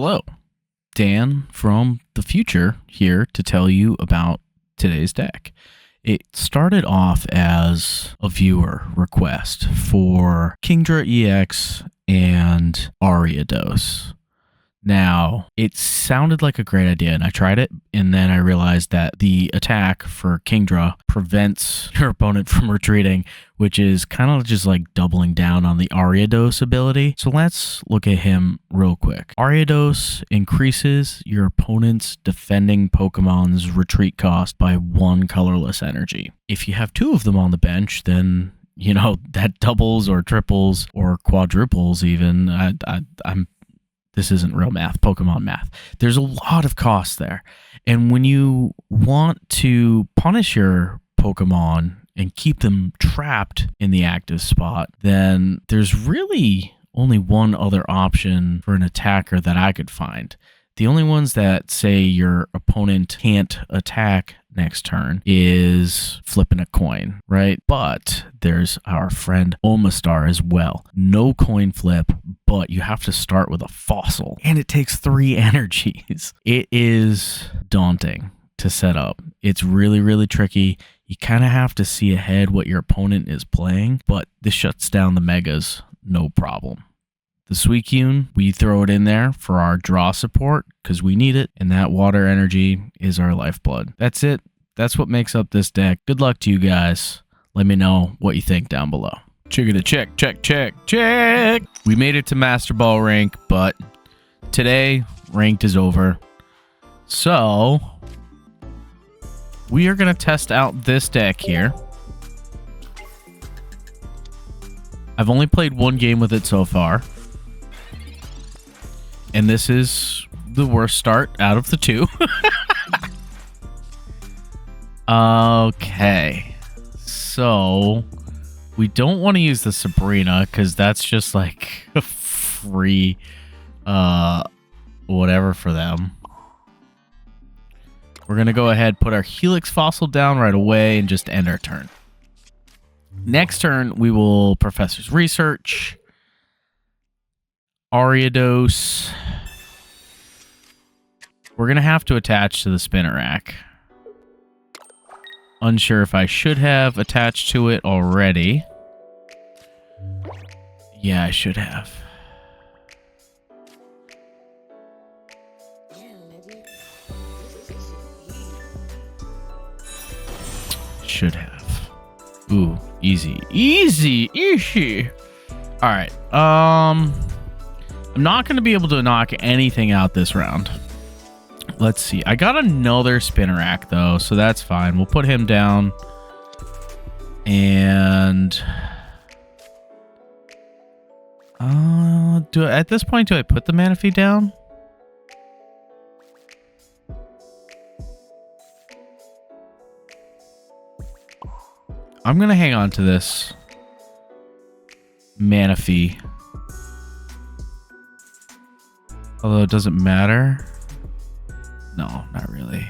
Hello, Dan from the future here to tell you about today's deck. It started off as a viewer request for Dugrtio EX and Ariados. Now, it sounded like a great idea, and I tried it, and then I realized that the attack for Kingdra prevents your opponent from retreating, which is kind of just like doubling down on the Ariados ability. So let's look at him real quick. Ariados increases your opponent's defending Pokemon's retreat cost by 1 colorless energy. If you have 2 of them on the bench, then you know that doubles or triples or quadruples even. This isn't real math, Pokemon math. There's a lot of costs there. And when you want to punish your Pokemon and keep them trapped in the active spot, then there's really only one other option for an attacker that I could find. The only ones that say your opponent can't attack next turn is flipping a coin, right? But there's our friend Omastar as well. No coin flip, but you have to start with a fossil, and it takes 3 energies. It is daunting to set up. It's really, really tricky. You kind of have to see ahead what your opponent is playing, but this shuts down the Megas, no problem. The Suicune, we throw it in there for our draw support because we need it, and that water energy is our lifeblood. That's it. That's what makes up this deck. Good luck to you guys. Let me know what you think down below. Check. We made it to Master Ball rank, but today ranked is over. So we are going to test out this deck here. I've only played 1 game with it so far. And this is the worst start out of the 2. Okay. So we don't want to use the Sabrina because that's just like a free whatever for them. We're going to go ahead, put our Helix Fossil down right away, and just end our turn. Next turn, we will Professor's Research. Ariados. We're going to have to attach to the Spinnerack. Unsure if I should have attached to it already. Yeah, I should have. Should have. Ooh, easy. All right. I'm not going to be able to knock anything out this round. Let's see. I got another Spinnerack, though, so that's fine. We'll put him down. And at this point, do I put the Manaphy down? I'm going to hang on to this Manaphy. Although it doesn't matter. No, not really.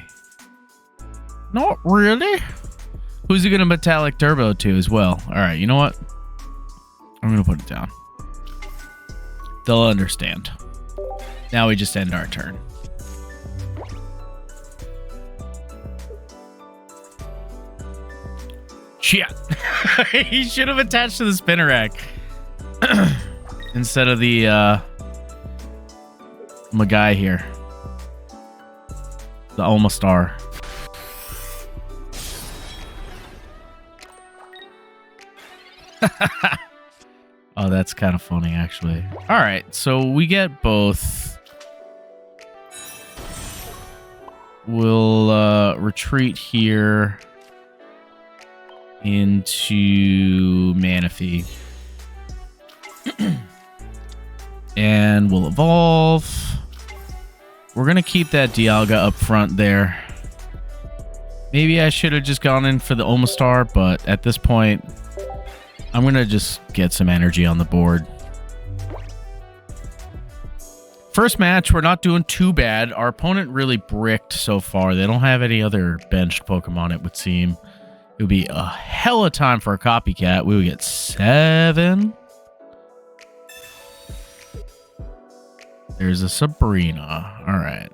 Not really? Who's he going to Metallic Turbo to as well? All right, you know what? I'm going to put it down. They'll understand. Now we just end our turn. Shit. He should have attached to the Spinnerack. Instead of the my guy here. The Omastar. Oh, that's kind of funny, actually. All right, so we get both. We'll retreat here into Manaphy. And we'll evolve. We're going to keep that Dialga up front there. Maybe I should have just gone in for the Omastar, but at this point, I'm going to just get some energy on the board. First match, we're not doing too bad. Our opponent really bricked so far. They don't have any other benched Pokemon, it would seem. It would be a hell of a time for a copycat. We would get 7. There's a Sabrina. All right.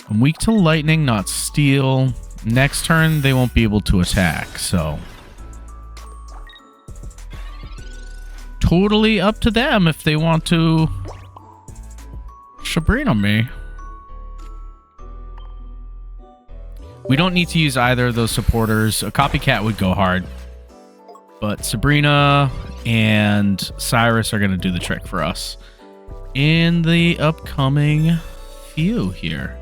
I'm weak to lightning, not steel. Next turn, they won't be able to attack, so... Totally up to them if they want to Sabrina me. We don't need to use either of those supporters. A copycat would go hard. But Sabrina and Cyrus are going to do the trick for us in the upcoming few here.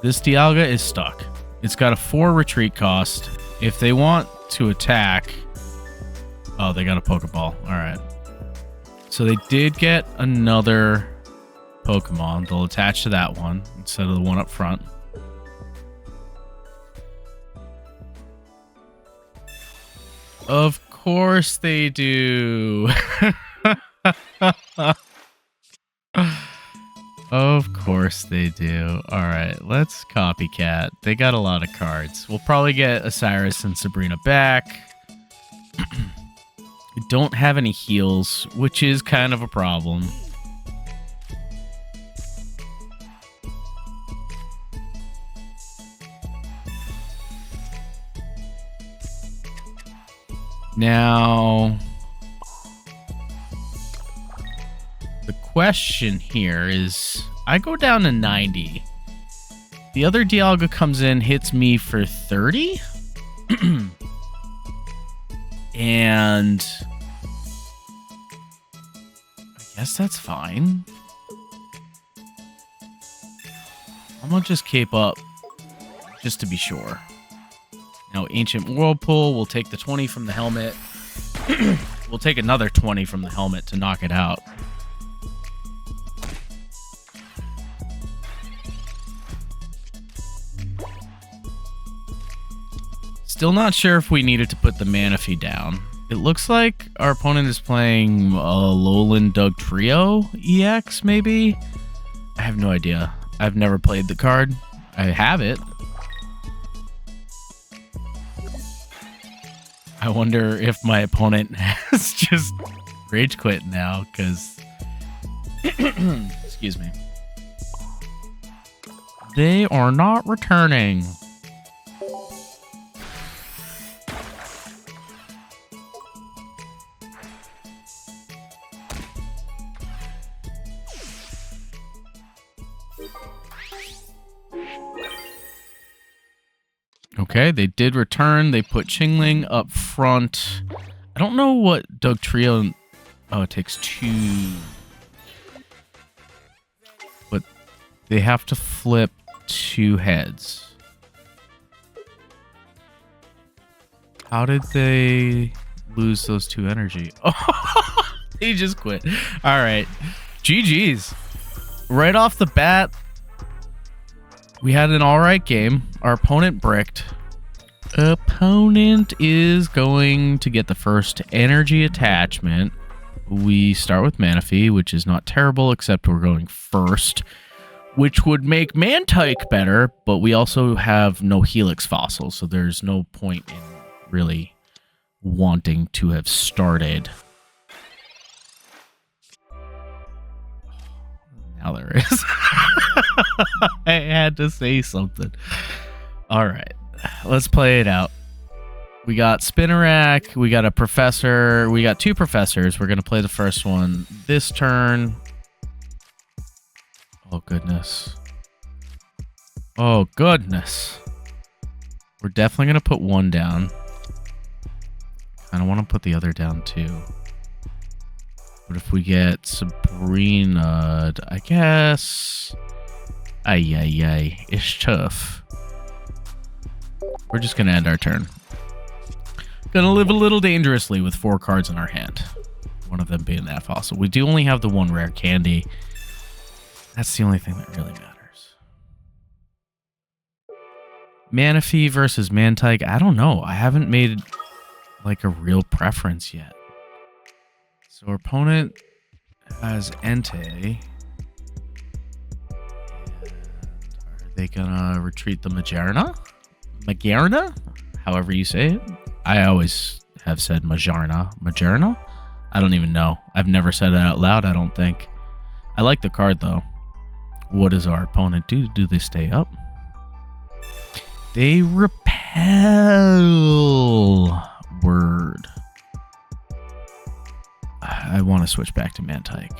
This Dialga is stuck. It's got a 4 retreat cost. If they want to attack... Oh, they got a Pokeball. All right. So they did get another Pokemon. They'll attach to that one instead of the one up front. Of course they do. Of course they do. All right, let's copycat. They got a lot of cards. We'll probably get Osiris and Sabrina back. We don't have any heals, which is kind of a problem. Now, the question here is, I go down to 90. The other Dialga comes in, hits me for 30? And I guess that's fine. I'm gonna just cape up just to be sure. Now, Ancient Whirlpool, we'll take the 20 from the helmet. We'll take another 20 from the helmet to knock it out. Still not sure if we needed to put the Manaphy down. It looks like our opponent is playing Alolan Dugrtio EX, maybe? I have no idea. I've never played the card. I have it. I wonder if my opponent has just rage quit now, because... Excuse me. They are not returning. Okay, they did return. They put Chingling up front. I don't know what Dugrtio... Oh, it takes 2. But they have to flip 2 heads. How did they lose those 2 energy? Oh, he just quit. All right. GG's. Right off the bat, we had an all right game. Our opponent bricked. Opponent is going to get the first energy attachment. We start with Manaphy, which is not terrible, except we're going first, which would make Mantike better, but we also have no Helix Fossil, so there's no point in really wanting to have started. Now there is. I had to say something. All right, let's play it out. We got Spinarak, we got a Professor, we got 2 Professors. We're going to play the first one this turn. Oh, goodness. Oh, goodness. We're definitely going to put 1 down. I don't want to put the other down, too. But if we get Sabrina, I guess... Ay. It's tough. We're just going to end our turn. Gonna live a little dangerously with 4 cards in our hand. One of them being that fossil. We do only have the 1 rare candy. That's the only thing that really matters. Manaphy versus Mantike. I don't know. I haven't made like a real preference yet. So our opponent has Entei. Are they gonna retreat the Magearna? Magearna? However you say it. I always have said Magearna. Magearna? I don't even know. I've never said it out loud, I don't think. I like the card, though. What does our opponent do? Do they stay up? They repel. Word. I want to switch back to Mantike.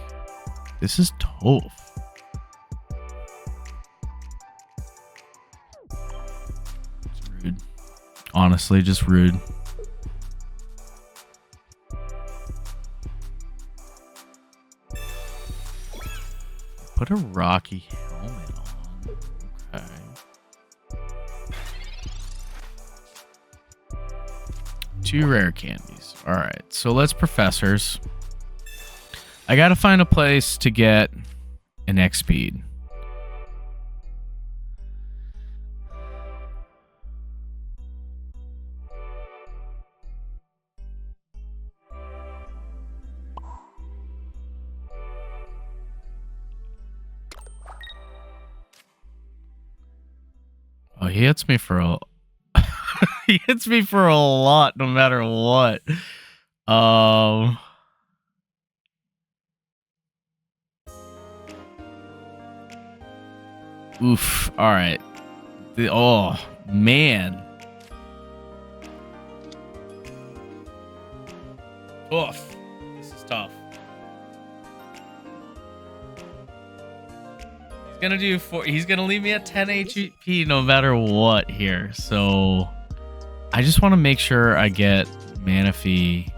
This is tough. It's rude. Honestly, just rude. Put a Rocky helmet on. Okay. Two rare candies. All right. So let's professors. I got to find a place to get an X speed. Oh, he hits me for a he hits me for a lot no matter what. Oof. All right. Oh, man. Oof. This is tough. He's gonna leave me at 10 HP no matter what here. So I just want to make sure I get Manaphy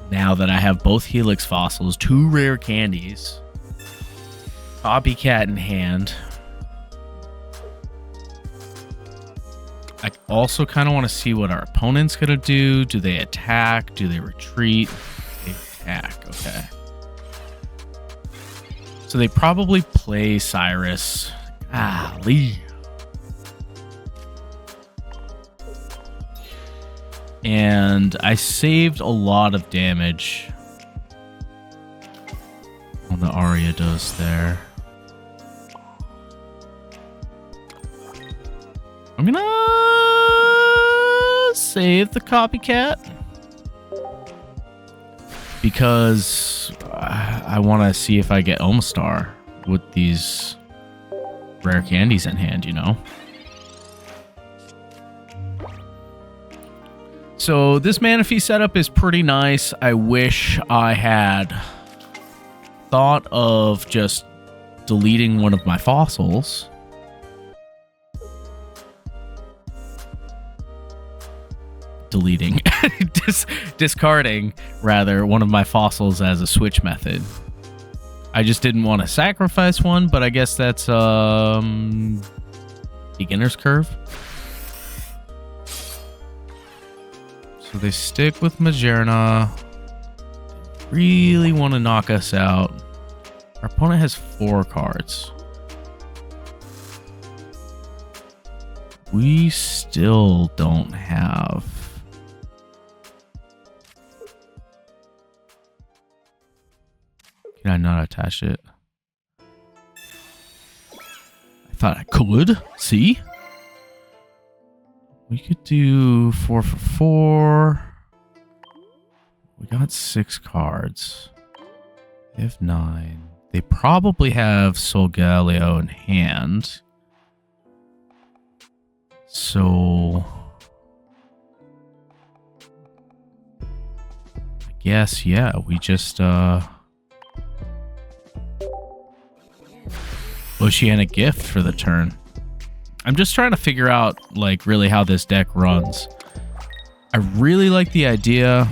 now that I have both Helix fossils, two rare candies, Copycat in hand. I also kind of want to see what our opponent's gonna do. Do they attack? Do they retreat? They attack. Okay. So they probably play Cyrus. Lee. And I saved a lot of damage on the Ariados there. I'm gonna save the Copycat because I want to see if I get Omastar with these rare candies in hand, you know? So this Manaphy setup is pretty nice. I wish I had thought of just deleting one of my fossils. Deleting. Discarding, rather, one of my fossils as a switch method. I just didn't want to sacrifice one, but I guess that's beginner's curve. So they stick with Magearna. Really want to knock us out. Our opponent has 4 cards. We still don't have... Can I not attach it? I thought I could. See? We could do 4 for 4. We got 6 cards. They have 9. They probably have Solgaleo in hand. So... I guess, yeah, we just, Oceanic Gift for the turn. I'm just trying to figure out, like, really how this deck runs. I really like the idea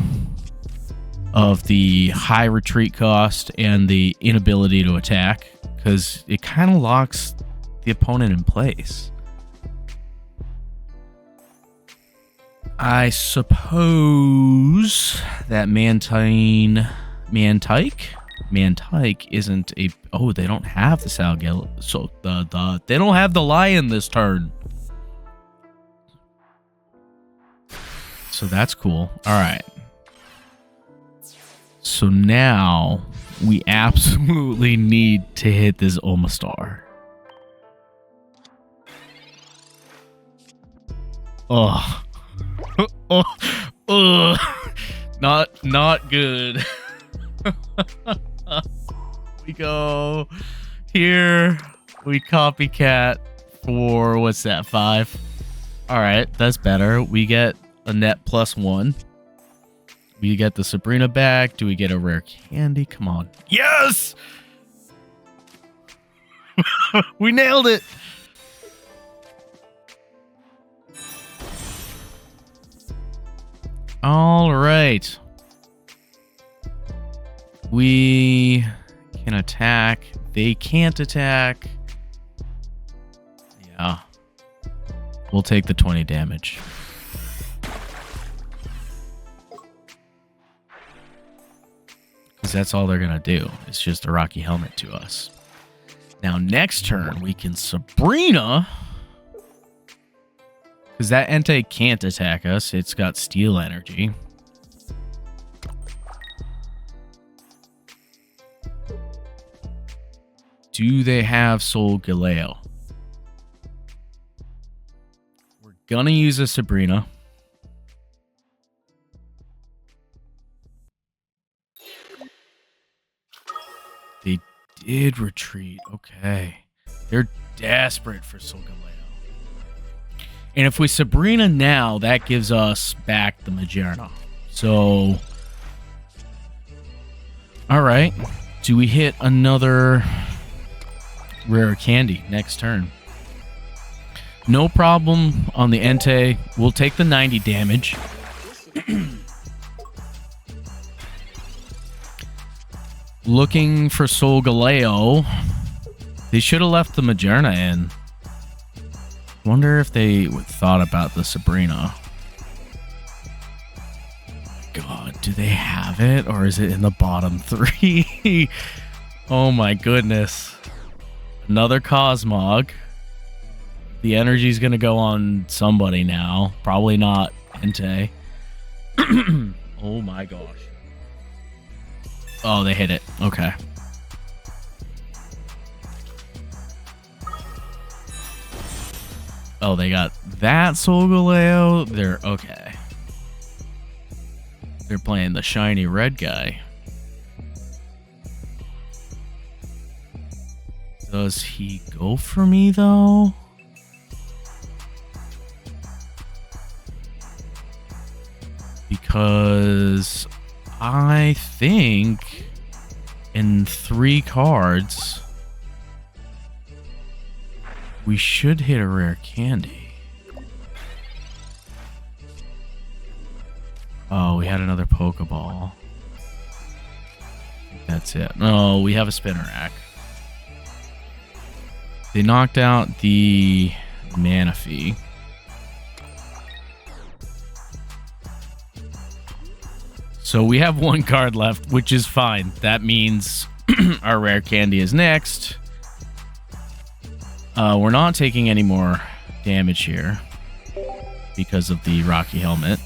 of the high retreat cost and the inability to attack, because it kind of locks the opponent in place. I suppose that Mantike isn't a... Oh, they don't have the Solgaleo. So they don't have the lion this turn. So that's cool. All right. So now we absolutely need to hit this Omastar. Ugh. Not good. We go here. We copycat for what's that? 5. All right, that's better. We get a net +1. We get the Sabrina back. Do we get a rare candy? Come on. Yes! We nailed it. All right. We can attack. They can't attack. Yeah. We'll take the 20 damage. Because that's all they're going to do. It's just a Rocky Helmet to us. Now, next turn, we can Sabrina. Because that Entei can't attack us. It's got Steel Energy. Do they have Solgaleo? We're gonna use a Sabrina. They did retreat. Okay. They're desperate for Solgaleo. And if we Sabrina now, that gives us back the Magearna. So, all right. Do we hit another rare candy next turn? No problem on the Entei. We'll take the 90 damage. Looking for Solgaleo. They should have left the Magearna in. Wonder if they thought about the Sabrina. God, do they have it? Or is it in the bottom 3? Oh my goodness. Another Cosmog. The energy's going to go on somebody now. Probably not Entei. Oh my gosh. Oh, they hit it. Okay. Oh, they got that Solgaleo. They're okay. They're playing the shiny red guy. Does he go for me, though? Because I think in 3 cards, we should hit a rare candy. Oh, we had another Pokeball. That's it. No, we have a Spinnerack. They knocked out the Manaphy. So we have 1 card left, which is fine. That means our rare candy is next. We're not taking any more damage here because of the Rocky Helmet.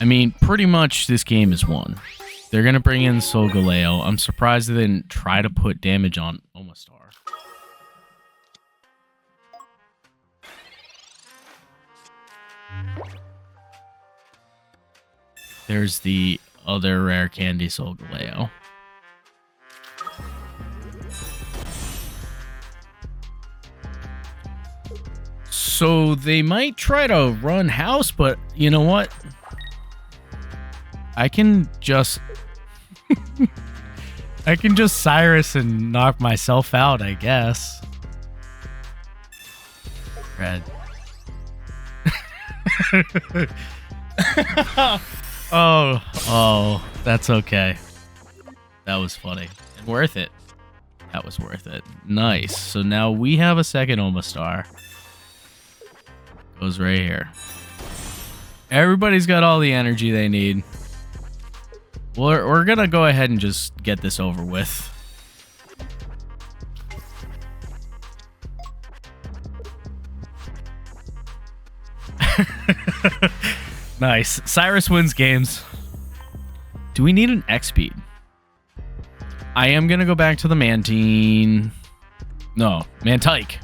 I mean, pretty much this game is won. They're going to bring in Solgaleo. I'm surprised they didn't try to put damage on Omastar. There's the other rare candy Solgaleo. So they might try to run house, but you know what? I can just I can just Cyrus and knock myself out, I guess. Red. Oh, that's okay. That was funny. And worth it. That was worth it. Nice. So now we have a second Omastar. Goes right here. Everybody's got all the energy they need. We're gonna go ahead and just get this over with. Nice. Cyrus wins games. Do we need an X-Speed? I am gonna go back to the Mantine. No, Mantike.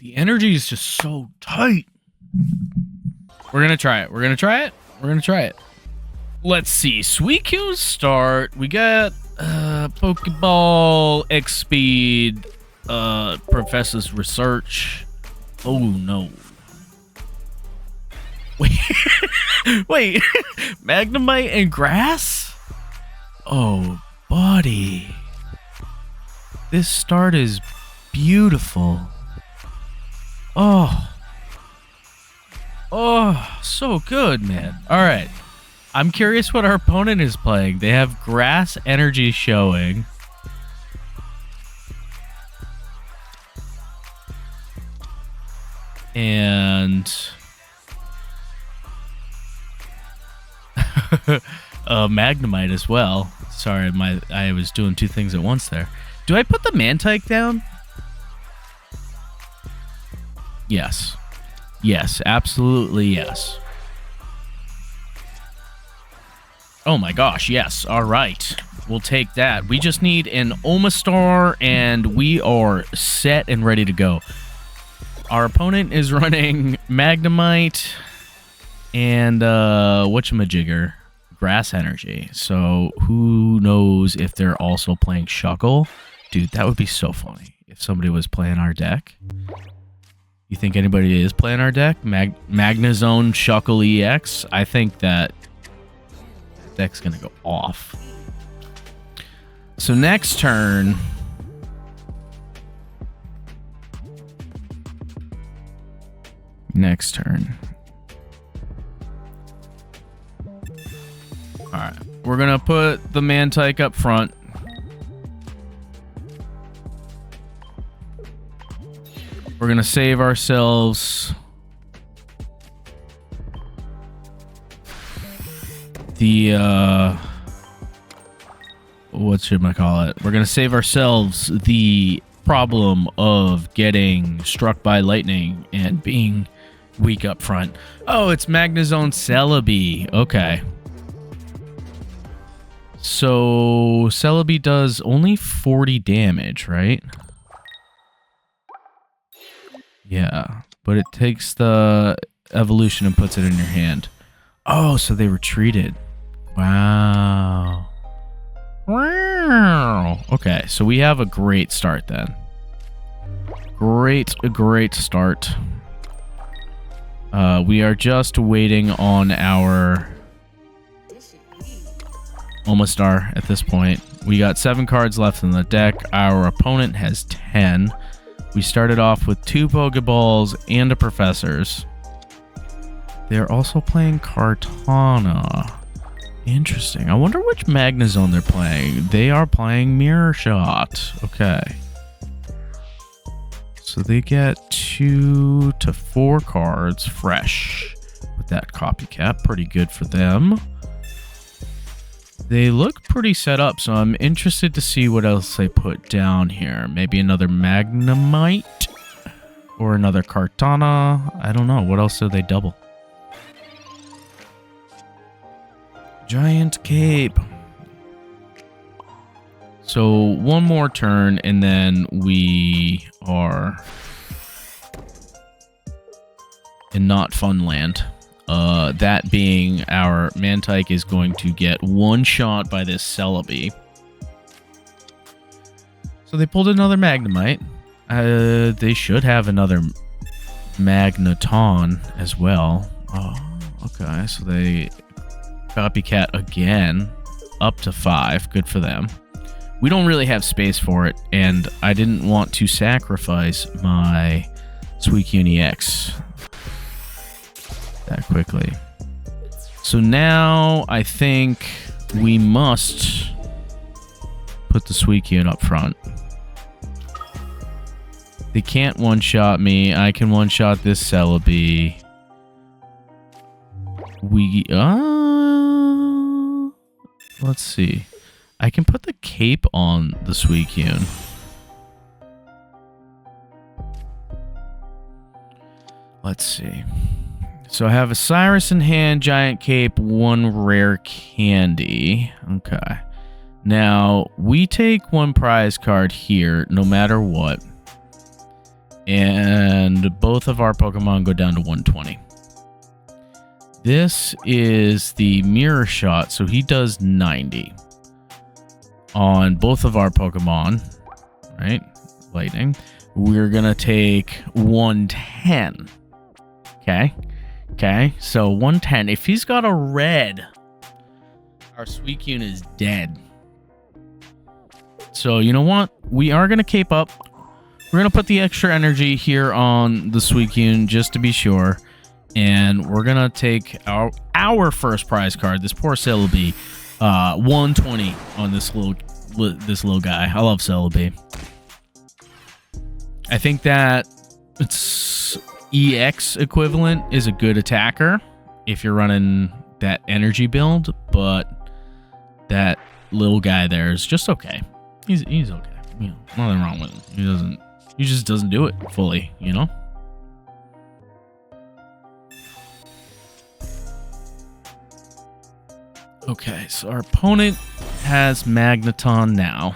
The energy is just so tight. We're going to try it. We're going to try it. We're going to try it. Let's see. Suicune's start. We got Pokeball, X Speed, Professor's Research. Oh, no. Wait. Wait. Magnemite and Grass? Oh, buddy. This start is beautiful. Oh. Oh, so good, man. All right. I'm curious what our opponent is playing. They have Grass Energy showing. And Magnemite as well. Sorry, I was doing two things at once there. Do I put the Mantike down? Yes. Yes, absolutely yes. Oh my gosh, yes. All right. We'll take that. We just need an Omastar, and we are set and ready to go. Our opponent is running Magnemite and whatchamajigger, Grass Energy. So who knows if they're also playing Shuckle? Dude, that would be so funny if somebody was playing our deck. You think anybody is playing our deck? Magnezone Shuckle EX? I think that deck's gonna go off. So next turn, all right, we're gonna put the Mantike up front. We're gonna save ourselves the what should I call it? We're gonna save ourselves the problem of getting struck by lightning and being weak up front. Oh, it's Magnezone Celebi. Okay. So Celebi does only 40 damage, right? Yeah, but it takes the evolution and puts it in your hand. Oh, so they retreated. Wow. Wow. Okay, so we have a great start then. Great start. We are just waiting on our Omastar at this point. We got 7 cards left in the deck. Our opponent has 10. We started off with 2 Pokeballs and a Professor's. They're also playing Kartana. Interesting. I wonder which Magnezone they're playing. They are playing Mirror Shot. Okay. So they get 2 to 4 cards fresh with that copycat. Pretty good for them. They look pretty set up, so I'm interested to see what else they put down here. Maybe another Magnemite or another Kartana. I don't know. What else do they double? Giant Cape. So one more turn, and then we are in not fun land. That being our Mantike is going to get one shot by this Celebi. So they pulled another Magnemite. They should have another Magneton as well. Oh, okay. So they copycat again, up to 5. Good for them. We don't really have space for it, and I didn't want to sacrifice my Suicune EX that quickly. So now I think we must put the Suicune up front. They can't one-shot me. I can one-shot this Celebi. Let's see. I can put the cape on the Suicune. Let's see. So I have a Cyrus in hand, giant cape, 1 rare candy. Okay. Now, we take 1 prize card here, no matter what. And both of our Pokemon go down to 120. This is the mirror shot, so he does 90 on both of our Pokemon, right? Lightning. We're gonna take 110. Okay, so 110. If he's got a red, our Suicune is dead. So you know what? We are gonna cape up. We're gonna put the extra energy here on the Suicune just to be sure. And we're gonna take our first prize card, this poor Celebi, 120 on this little guy. I love Celebi. I think that it's EX equivalent is a good attacker if you're running that energy build, but that little guy there is just okay. He's okay. You know, nothing wrong with him. He just doesn't do it fully, you know? Okay, so our opponent has Magneton now.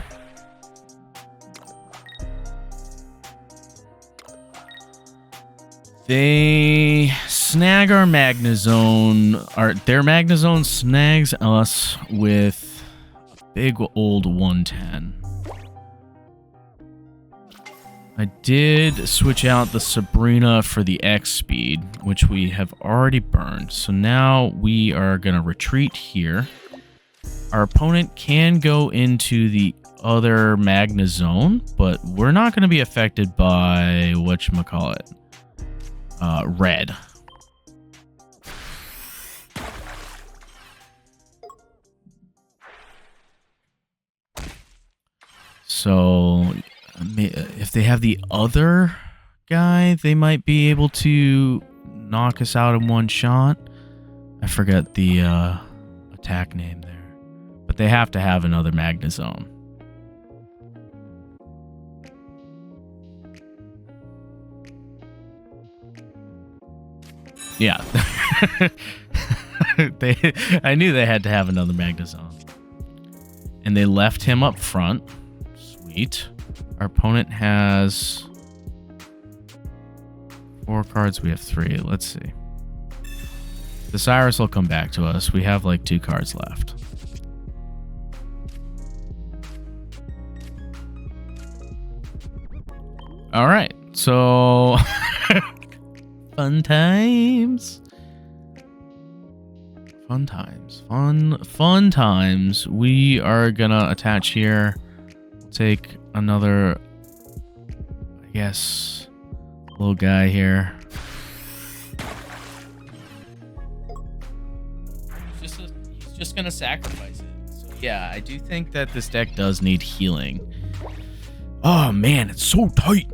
They snag our Magnezone. Their Magnezone snags us with a big old 110. I did switch out the Sabrina for the X speed, which we have already burned. So now we are going to retreat here. Our opponent can go into the other Magnezone, but we're not going to be affected by whatchamacallit, red. So if they have the other guy, they might be able to knock us out in one shot. I forgot the attack name there. But they have to have another Magnezone. Yeah. I knew they had to have another Magnezone. And they left him up front. Sweet. Our opponent has 4 cards. We have 3. Let's see. The Cyrus will come back to us. We have like 2 cards left. All right. So fun times. Fun times. We are gonna attach here. Take another, I guess, little guy here. He's just gonna sacrifice it. So yeah, I do think that this deck does need healing. Oh man, it's so tight.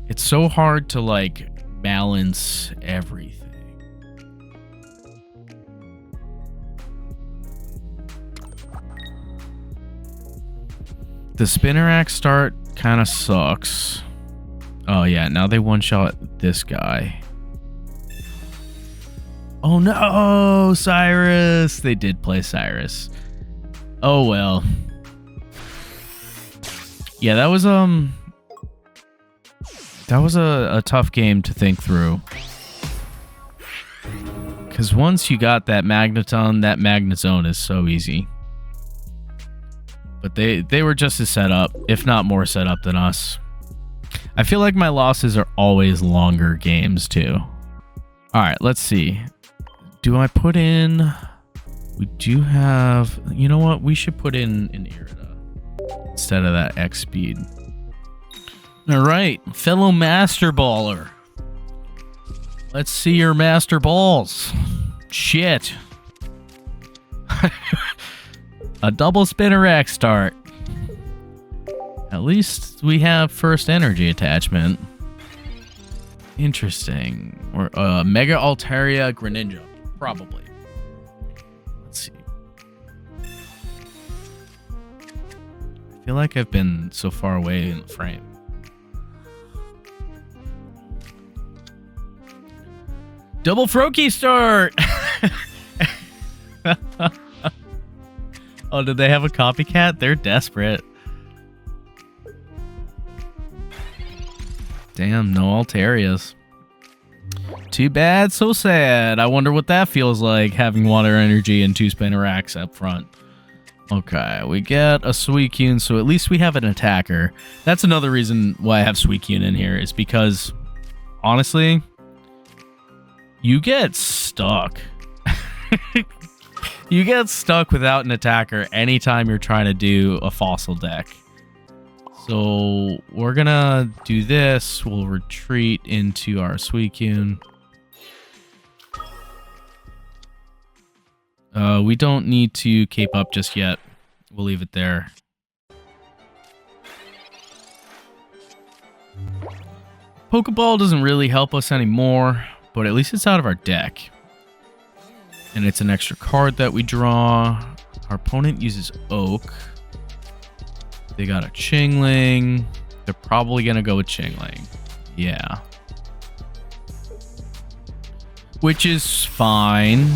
It's so hard to like balance everything. The Spinarak start kind of sucks. Oh yeah, now they one-shot this guy. Oh no, Cyrus! They did play Cyrus. Oh well. Yeah, that was a tough game to think through. Because once you got that Magneton, that Magnezone is so easy. But they were just as set up, if not more set up than us. I feel like my losses are always longer games too. Alright, let's see. Do I put in... We do have... You know what? We should put in an Irida instead of that X speed. Alright, fellow Master Baller. Let's see your Master Balls. Shit. A double Spinarak start. At least we have first energy attachment. Interesting. Or Mega Altaria Greninja. Probably. Let's see. I feel like I've been so far away in the frame. Double Froakie start! Oh, did they have a copycat? They're desperate. damn, no Altarias. Too bad, so sad. I wonder what that feels like, having water energy and 2 Spinarak's up front. Okay, we get a Suicune, so at least we have an attacker. That's another reason why I have Suicune in here, is because, honestly, you get stuck. You get stuck without an attacker anytime you're trying to do a fossil deck. So we're gonna do this. We'll retreat into our Suicune. We don't need to cape up just yet. We'll leave it there. Pokeball doesn't really help us anymore, but at least it's out of our deck. And it's an extra card that we draw. Our opponent uses Oak. They got a Chingling. They're probably going to go with Chingling. Yeah. Which is fine.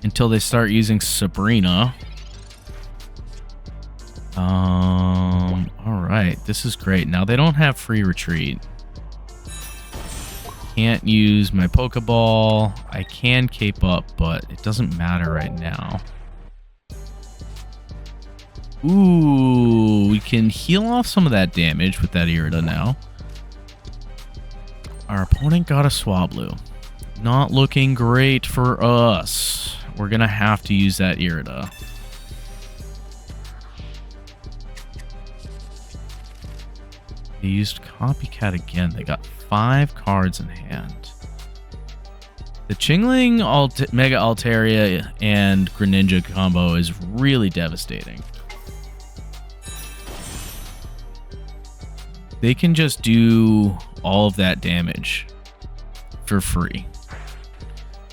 Until they start using Sabrina. Alright. This is great. Now they don't have free retreat. Can't use my Pokeball. I can cape up, but it doesn't matter right now. Ooh, we can heal off some of that damage with that Irida now. Our opponent got a Swablu. Not looking great for us. We're going to have to use that Irida. They used Copycat again. They got 5 cards in hand. The Chingling Mega Altaria and Greninja combo is really devastating. They can just do all of that damage for free.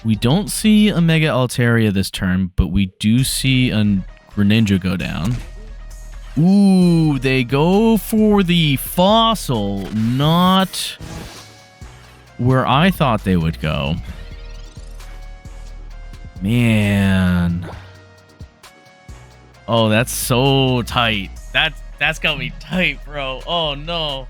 We don't see a Mega Altaria this turn, but we do see a Greninja go down. Ooh, they go for the fossil, not where I thought they would go. Man. Oh, that's so tight. That's got me tight, bro. Oh, no.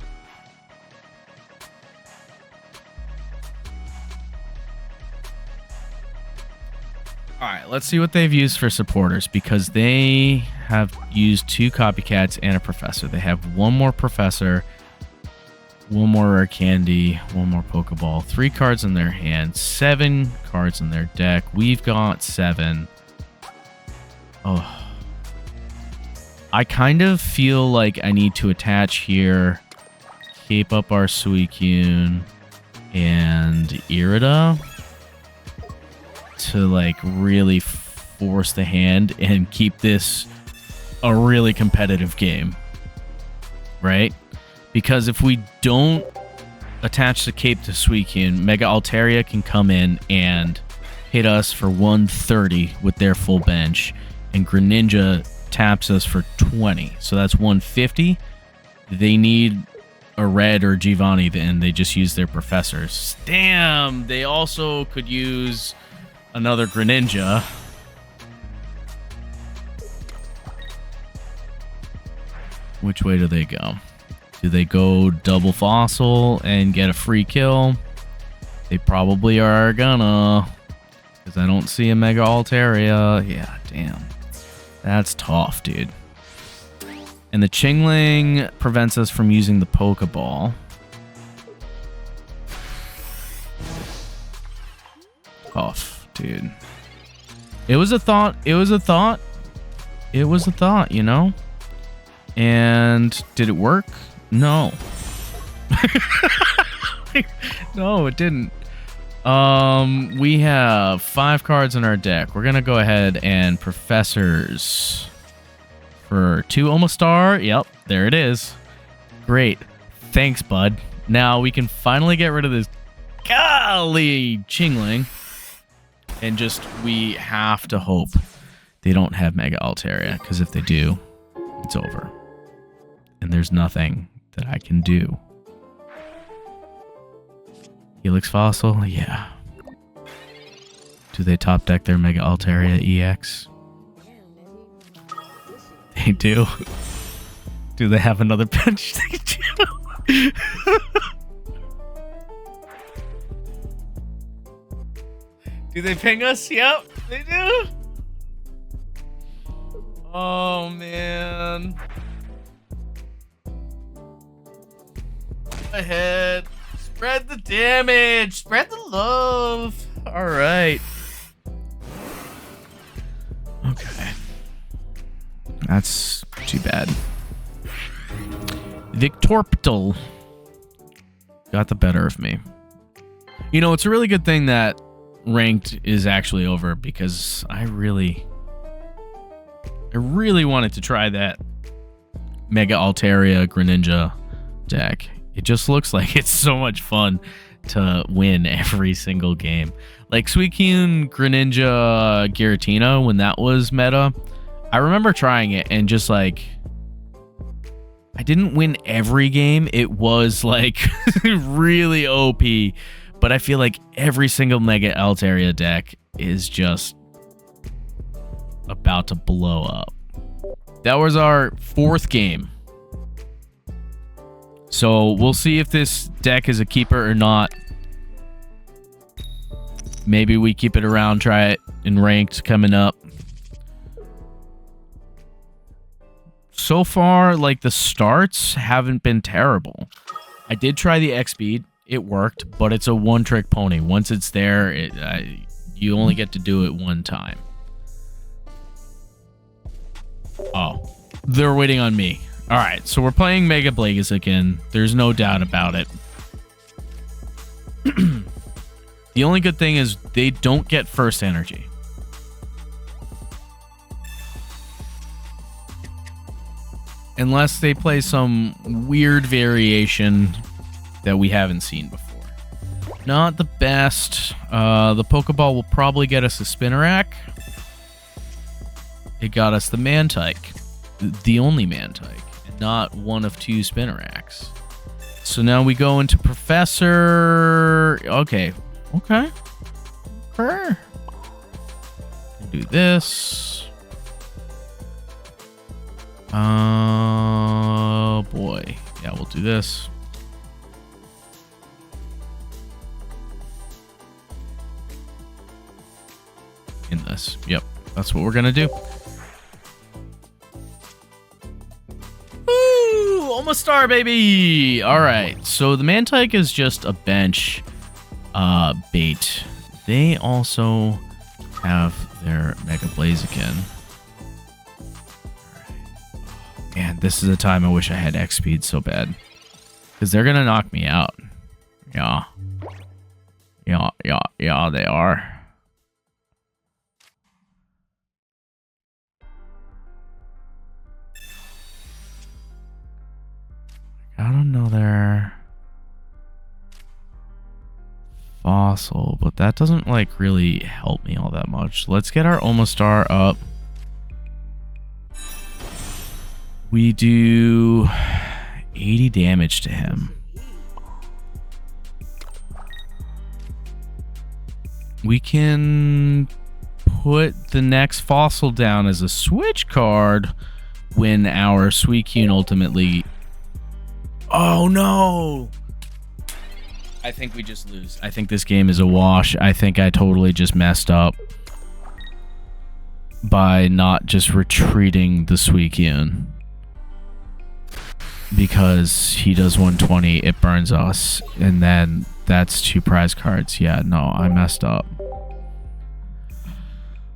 Alright, let's see what they've used for supporters, because they have used 2 Copycats and a Professor. They have 1 more Professor, 1 more Rare Candy, 1 more Pokeball, 3 cards in their hand, 7 cards in their deck. We've got 7. Oh. I kind of feel like I need to attach here, cape up our Suicune and Irida to like really force the hand and keep this a really competitive game, right? Because if we don't attach the cape to Suicune, Mega Altaria can come in and hit us for 130 with their full bench, and Greninja taps us for 20, so that's 150. They need a red or Giovanni, and they just use their Professors. Damn, they also could use another Greninja. Which way do they go? Do they go double fossil and get a free kill? They probably are gonna, because I don't see a Mega Altaria. Yeah, damn. That's tough, dude. And the Chingling prevents us from using the Pokeball. Tough, dude. It was a thought. It was a thought. It was a thought, you know? And did it work? No. No, it didn't. We have 5 cards in our deck. We're gonna go ahead and Professors for 2 Omastar. Yep, there it is. Great. Thanks, bud. Now we can finally get rid of this golly Chingling. And just, we have to hope they don't have Mega Altaria, because if they do, it's over. And there's nothing that I can do. Helix Fossil? Yeah. Do they top deck their Mega Altaria EX? They do. Do they have another bench? They do. Do they ping us? Yep, they do. Oh, man. Go ahead. Spread the damage. Spread the love. All right. Okay. That's too bad. Victorptal got the better of me. You know, it's a really good thing that ranked is actually over because I really wanted to try that Mega Altaria Greninja deck. It just looks like it's so much fun to win every single game. Like Suicune Greninja Giratina, when that was meta, I remember trying it and just like, I didn't win every game. It was like really OP, but I feel like every single Mega Altaria deck is just about to blow up. That was our 4th game. So we'll see if this deck is a keeper or not. Maybe we keep it around, try it in ranked coming up. So far, like, the starts haven't been terrible. I did try the X-Speed. It worked, but it's a one-trick pony. Once it's there, you only get to do it one time. Oh, they're waiting on me. All right, so we're playing Mega Blaziken. There's no doubt about it. The only good thing is they don't get first energy. Unless they play some weird variation that we haven't seen before. Not the best. The Pokeball will probably get us a Spinarak. It got us the Mantike. The only Mantike. And not one of 2 Spinaraks. So now we go into Professor. Okay. Okay. Do this. Oh boy. Yeah, we'll do this. In this. Yep. That's what we're gonna do. Woo! Almost star, baby! Alright. So the Mantike is just a bench bait. They also have their Mega Blaziken. Man, this is a time I wish I had X-Speed so bad. Because they're going to knock me out. Yeah. Yeah, they are. I don't know their fossil, but that doesn't like really help me all that much. Let's get our Omastar up. We do 80 damage to him. We can put the next fossil down as a switch card when our Suicune ultimately... Oh no! I think we just lose. I think this game is a wash. I think I totally just messed up by not just retreating the Suicune. Because he does 120, it burns us, and then that's 2 prize cards. Yeah, no, I messed up.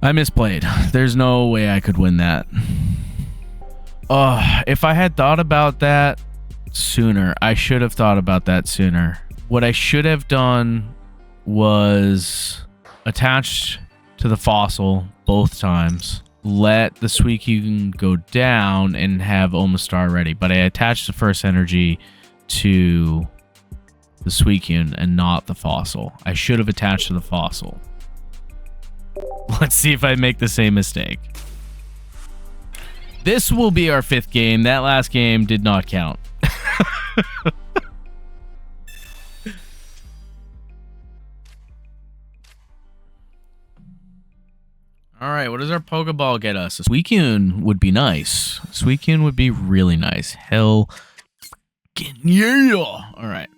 I misplayed. There's no way I could win that. If I had thought about that sooner, I should have thought about that sooner. What I should have done was attached to the fossil both times. Let the Suicune go down and have Omastar ready. But I attached the first energy to the Suicune and not the fossil. I should have attached to the fossil. Let's see if I make the same mistake. This will be our 5th game. That last game did not count. Alright, what does our Pokeball get us? A Suicune would be nice. Suicune would be really nice. Hell yeah! Alright.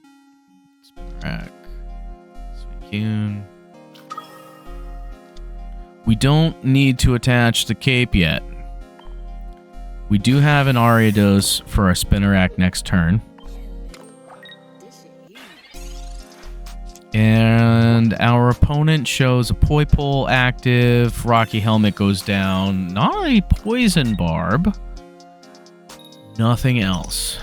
Spinarak. Suicune. We don't need to attach the cape yet. We do have an Ariados for our Spinarak next turn. And our opponent shows a Poipole active. Rocky Helmet goes down. Not a Poison Barb. Nothing else.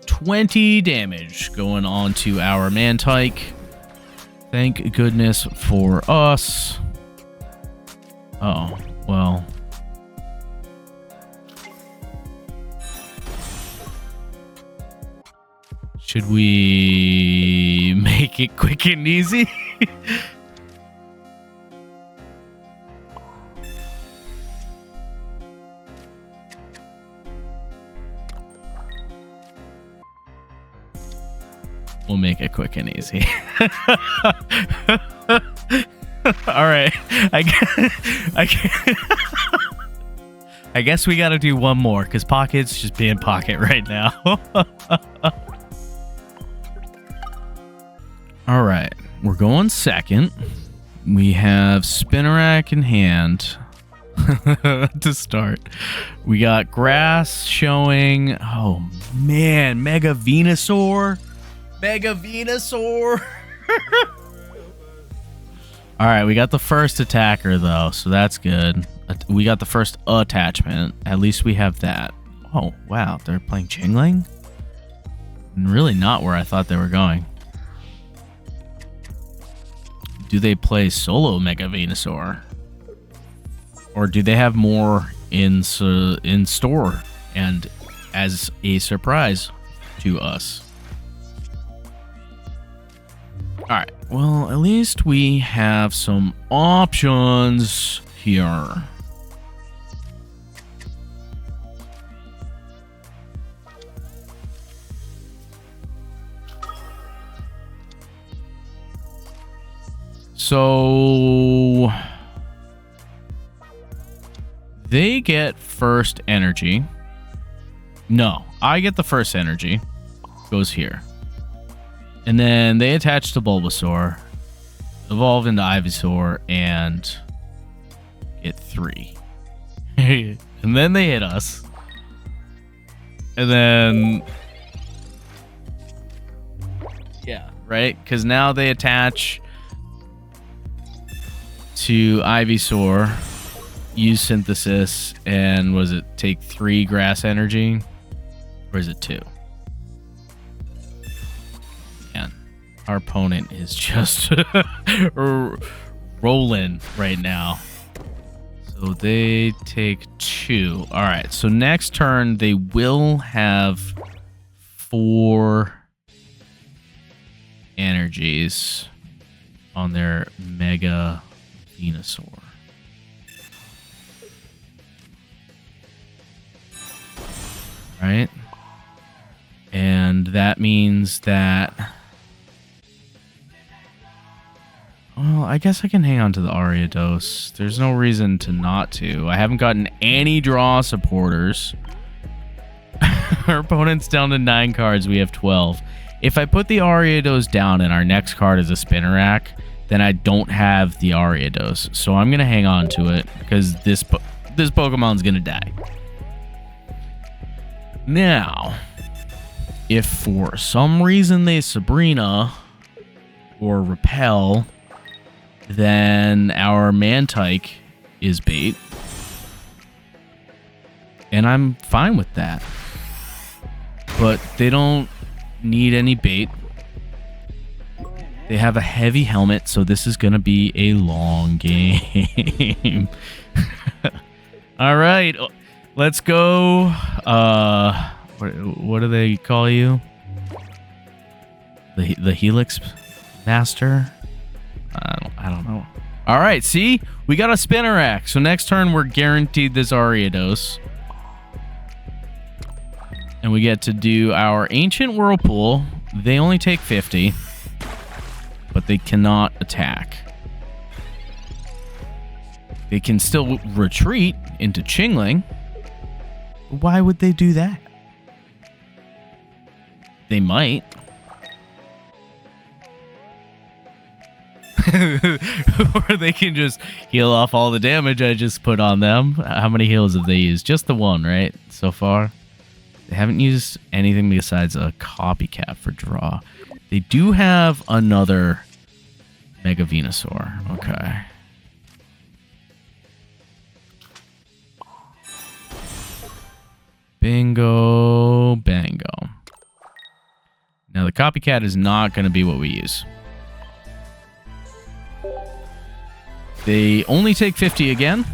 20 damage going on to our Mantike. Thank goodness for us. Oh, well. Should we make it quick and easy? We'll make it quick and easy. All right. I guess we got to do one more because Pocket's just being Pocket right now. All right. We're going second. We have Spinarak in hand to start. We got Grass showing. Oh, man. Mega Venusaur. Mega Venusaur. All right, we got the first attacker though, so that's good. We got the first attachment. At least we have that. Oh, wow, they're playing Chingling? Really not where I thought they were going. Do they play solo Mega Venusaur? Or do they have more in store and as a surprise to us? Alright, well, at least we have some options here. So they get first energy. No, I get the first energy. Goes here. And then they attach to Bulbasaur, evolve into Ivysaur, and get 3. And then they hit us. And then... yeah, right? Because now they attach to Ivysaur, use Synthesis, and was it take 3 grass energy? Or is it 2? Our opponent is just rolling right now. So they take 2. All right. So next turn, they will have 4 energies on their Mega Venusaur. Right? And that means that... well, I guess I can hang on to the Ariados. There's no reason to not to. I haven't gotten any draw supporters. Our opponent's down to 9 cards. We have 12. If I put the Ariados down and our next card is a Spinarak, then I don't have the Ariados. So I'm going to hang on to it because this Pokemon's going to die. Now, if for some reason they Sabrina or Repel... then our Mantike is bait. And I'm fine with that. But they don't need any bait. They have a heavy helmet, so this is going to be a long game. All right. Let's go. What do they call you? The Helix Master? I don't know. All right, see? We got a Spinarak. So next turn, we're guaranteed this Ariados. And we get to do our Ancient Whirlpool. They only take 50. But they cannot attack. They can still retreat into Chingling. Why would they do that? They might. or they can just heal off all the damage I just put on them. How many heals have they used? Just the one, right? So far. They haven't used anything besides a copycat for draw. They do have another Mega Venusaur. Okay. Bingo, bango. Now the copycat is not going to be what we use. They only take 50 again.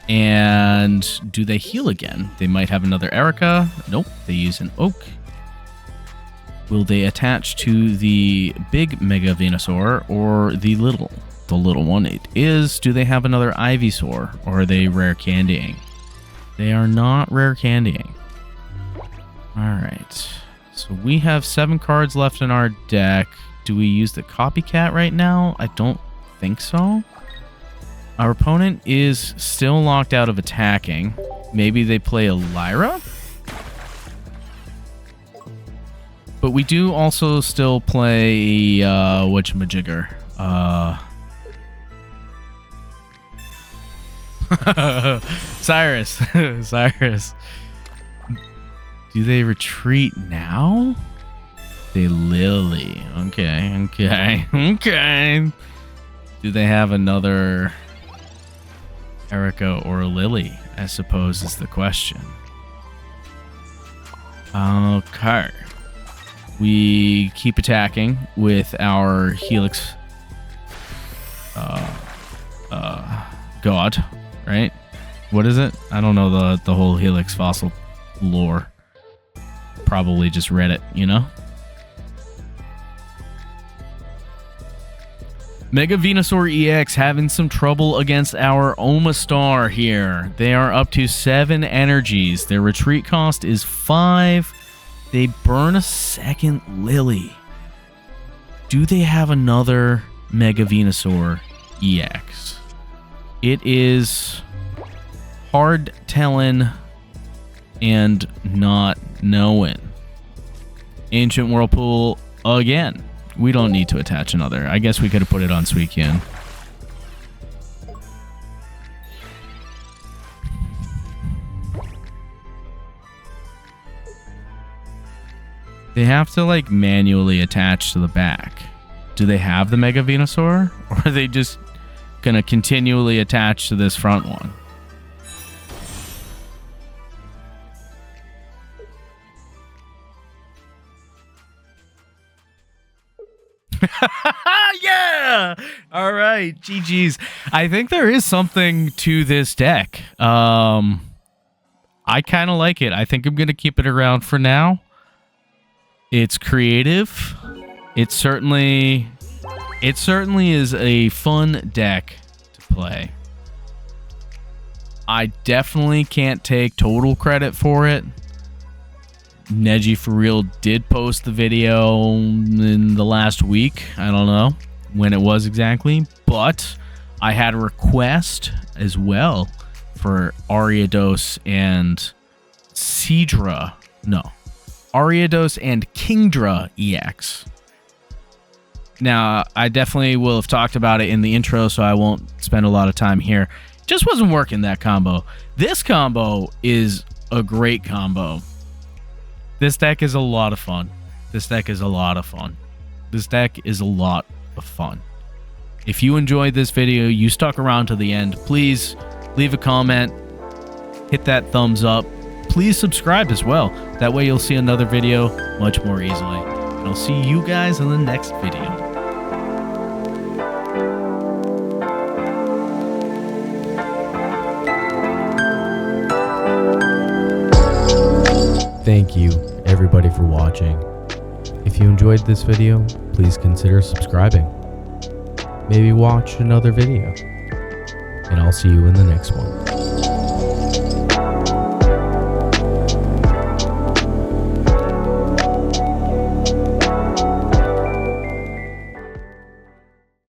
And do they heal again? They might have another Erica. Nope, they use an Oak. Will they attach to the big Mega Venusaur or the little one? It is. Do they have another Ivysaur or are they rare candying? They are not rare candying. All right. So we have 7 cards left in our deck. Do we use the copycat right now? I don't think so. Our opponent is still locked out of attacking. Maybe they play a Lyra? But we do also still play, whatchamajigger? Cyrus. Cyrus. Do they retreat now? They Lily. Okay. Do they have another Erica or Lily, I suppose is the question. Okay. We keep attacking with our Helix God, right? What is it? I don't know the whole Helix fossil lore. Probably just read it, you know? Mega Venusaur EX having some trouble against our Omastar here. They are up to 7 energies. Their retreat cost is 5. They burn a second Lily. Do they have another Mega Venusaur EX? It is hard telling and not knowing. Ancient Whirlpool again. We don't need to attach another. I guess we could have put it on Suicune. They have to like manually attach to the back. Do they have the Mega Venusaur? Or are they just gonna continually attach to this front one? Yeah! All right, GG's. I think there is something to this deck. I kind of like it. I think I'm going to keep it around for now. It's creative. It certainly is a fun deck to play. I definitely can't take total credit for it. Neji for real did post the video in the last week. I don't know when it was exactly, but I had a request as well for Ariados and Ariados and Kingdra EX. Now, I definitely will have talked about it in the intro, so I won't spend a lot of time here. Just wasn't working, that combo. This combo is a great combo. This deck is a lot of fun. This deck is a lot of fun. If you enjoyed this video, you stuck around to the end, please leave a comment, hit that thumbs up. Please subscribe as well. That way you'll see another video much more easily. And I'll see you guys in the next video. Thank you, everybody, for watching. If you enjoyed this video, please consider subscribing. Maybe watch another video. And I'll see you in the next one.